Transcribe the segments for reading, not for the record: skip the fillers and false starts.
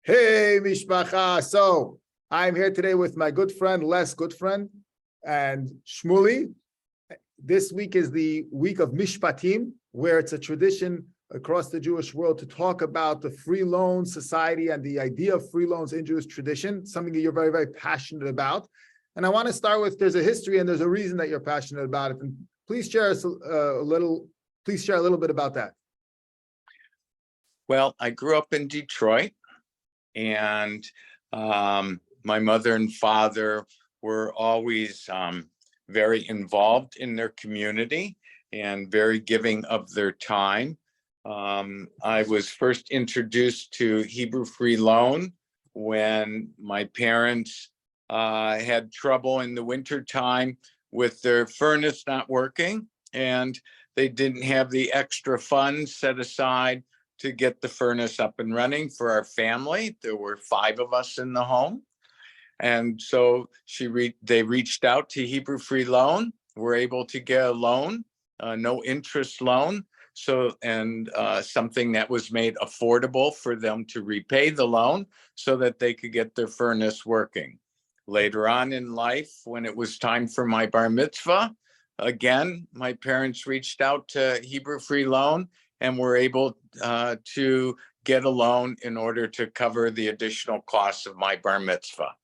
Hey, Mishpacha. So I'm here today with my good friend, Les Gutfreund, and Shmuli. This week is the week of Mishpatim, where it's a tradition across the Jewish world to talk about the free loan society and the idea of free loans in Jewish tradition, something that you're very, very passionate about. And I want to start with, there's a history and there's a reason that you're passionate about it. And please share us please share a little bit about that. Well, I grew up in Detroit, and my mother and father were always very involved in their community and very giving of their time. I was first introduced to Hebrew Free Loan when my parents had trouble in the wintertime with their furnace not working, and they didn't have the extra funds set aside to get the furnace up and running for our family. There were 5 of us in the home. And so they reached out to Hebrew Free Loan, were able to get a loan, no interest loan. And something that was made affordable for them to repay the loan so that they could get their furnace working. Later on in life, when it was time for my bar mitzvah, again, my parents reached out to Hebrew Free Loan and were able to get a loan in order to cover the additional costs of my bar mitzvah.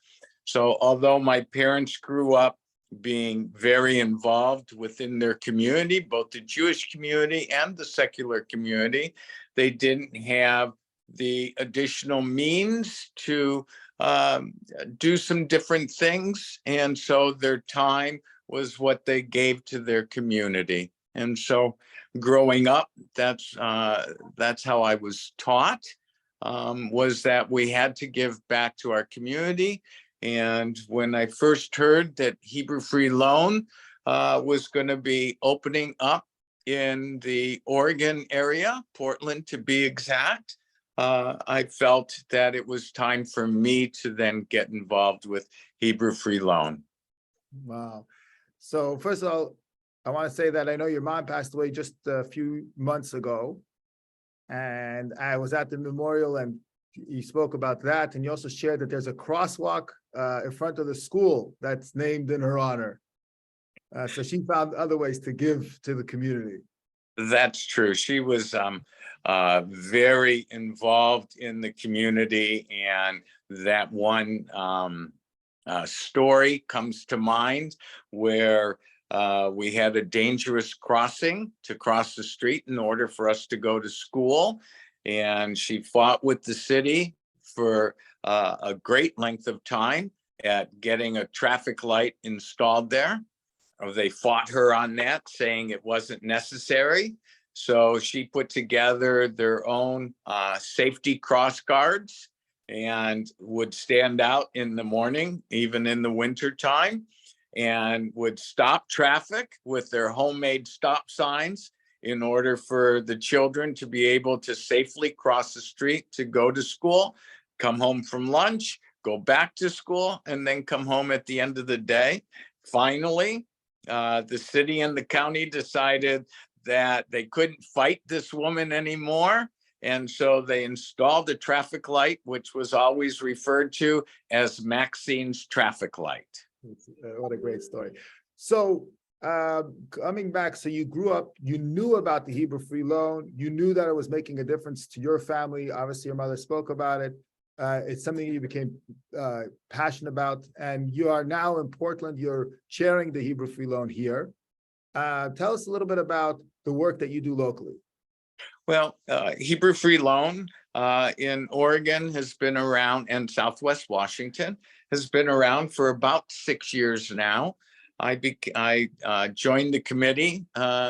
So although my parents grew up being very involved within their community, both the Jewish community and the secular community, they didn't have the additional means to do some different things. And so their time was what they gave to their community. And so growing up, that's how I was taught, was that we had to give back to our community. And when I first heard that Hebrew Free Loan was going to be opening up in the Oregon area, Portland to be exact, I felt that it was time for me to then get involved with Hebrew Free Loan. Wow. So first of all, I want to say that I know your mom passed away just a few months ago, and I was at the memorial and you spoke about that, and you also shared that there's a crosswalk in front of the school that's named in her honor. So she found other ways to give to the community. That's true. She was very involved in the community, and that one story comes to mind where we had a dangerous crossing to cross the street in order for us to go to school. And she fought with the city for a great length of time at getting a traffic light installed there. They fought her on that, saying it wasn't necessary. So she put together their own safety cross guards and would stand out in the morning, even in the winter time, and would stop traffic with their homemade stop signs in order for the children to be able to safely cross the street to go to school, come home from lunch, go back to school, and then come home at the end of the day. Finally, the city and the county decided that they couldn't fight this woman anymore. And so they installed a traffic light, which was always referred to as Maxine's traffic light. What a great story. So coming back, so you grew up, you knew about the Hebrew Free Loan, you knew that it was making a difference to your family. Obviously, your mother spoke about it. It's something you became passionate about, and you are now in Portland. You're chairing the Hebrew Free Loan here. Tell us a little bit about the work that you do locally. Well, Hebrew Free Loan in Oregon has been around, and Southwest Washington has been around for about 6 years now. I joined the committee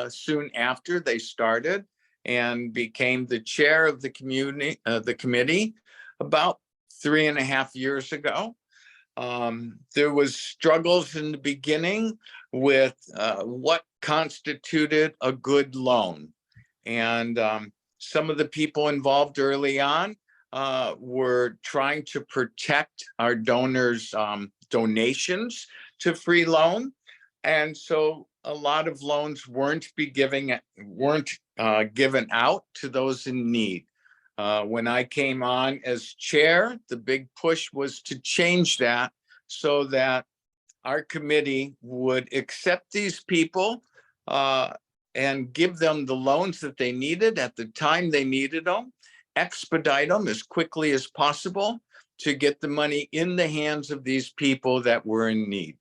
soon after they started and became the chair of the committee about 3.5 years ago. There was struggles in the beginning with what constituted a good loan. And some of the people involved early on were trying to protect our donors' donations to free loan. And so a lot of loans weren't given out to those in need. When I came on as chair, the big push was to change that so that our committee would accept these people and give them the loans that they needed at the time they needed them, expedite them as quickly as possible to get the money in the hands of these people that were in need.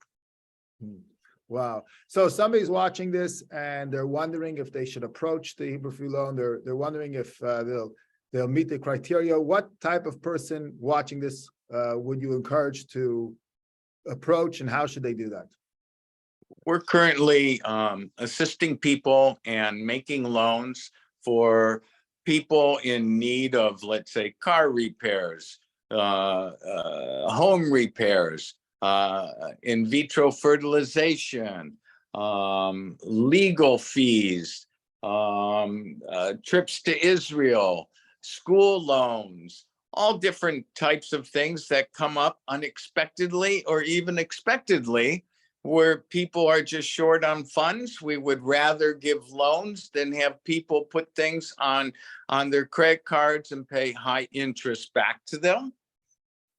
Wow. So somebody's watching this and they're wondering if they should approach the Hebrew Free Loan. They're wondering if they'll meet the criteria. What type of person watching this would you encourage to approach, and how should they do that? We're currently assisting people and making loans for people in need of, let's say, car repairs, home repairs, in vitro fertilization, legal fees, trips to Israel, school loans, all different types of things that come up unexpectedly or even expectedly, where people are just short on funds. We would rather give loans than have people put things on their credit cards and pay high interest back to them.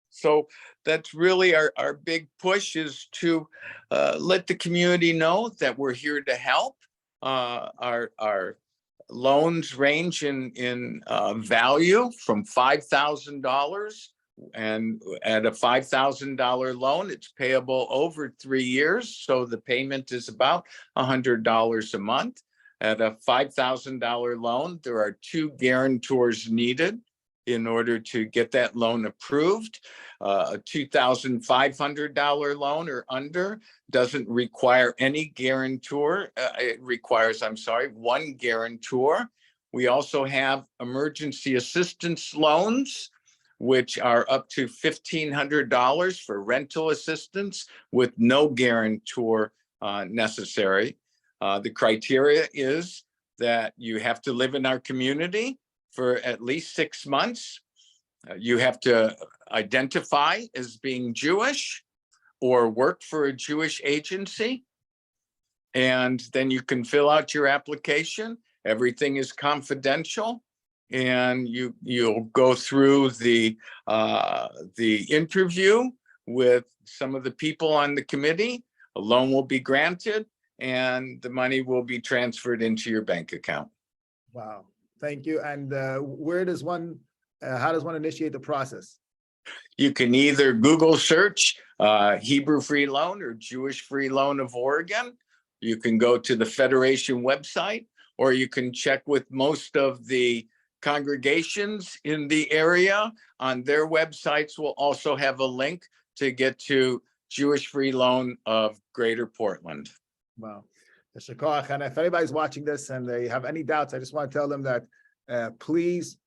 So that's really our big push, is to let the community know that we're here to help. Our loans range in value from $5,000, and at a $5,000 loan, it's payable over 3 years. So the payment is about $100 a month. At a $5,000 loan, there are 2 guarantors needed in order to get that loan approved. A $2,500 loan or under doesn't require any guarantor. It requires, 1 guarantor. We also have emergency assistance loans, which are up to $1,500 for rental assistance with no guarantor necessary. The criteria is that you have to live in our community for at least 6 months. You have to identify as being Jewish or work for a Jewish agency. And then you can fill out your application. Everything is confidential. And you'll go through the interview with some of the people on the committee. A loan will be granted and the money will be transferred into your bank account. Wow. Thank you. And where does one, how does one initiate the process? You can either Google search Hebrew Free Loan or Jewish Free Loan of Oregon. You can go to the Federation website, or you can check with most of the congregations in the area. On their websites will also have a link to get to Jewish Free Loan of Greater Portland. Wow. And if anybody's watching this and they have any doubts, I just want to tell them that please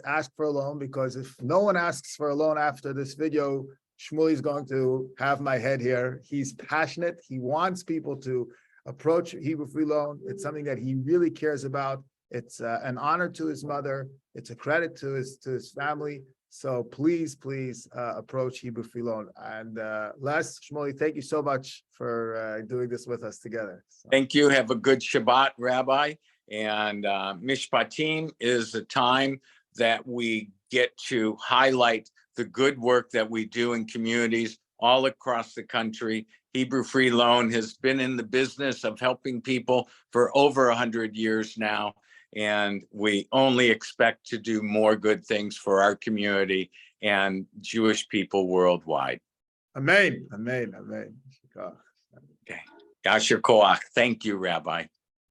ask for a loan, because if no one asks for a loan after this video, Shmuly is going to have my head here. He's passionate. He wants people to approach Hebrew Free Loan. It's something that he really cares about. It's an honor to his mother. It's a credit to his family. So please approach Hebrew Free Loan. And Les, Shmuly, thank you so much for doing this with us together. So. Thank you. Have a good Shabbat, Rabbi. And Mishpatim is a time that we get to highlight the good work that we do in communities all across the country. Hebrew Free Loan has been in the business of helping people for over 100 years now. And we only expect to do more good things for our community and Jewish people worldwide. Amen. Amen. Amen. Okay. Yasher Koach. Thank you, Rabbi.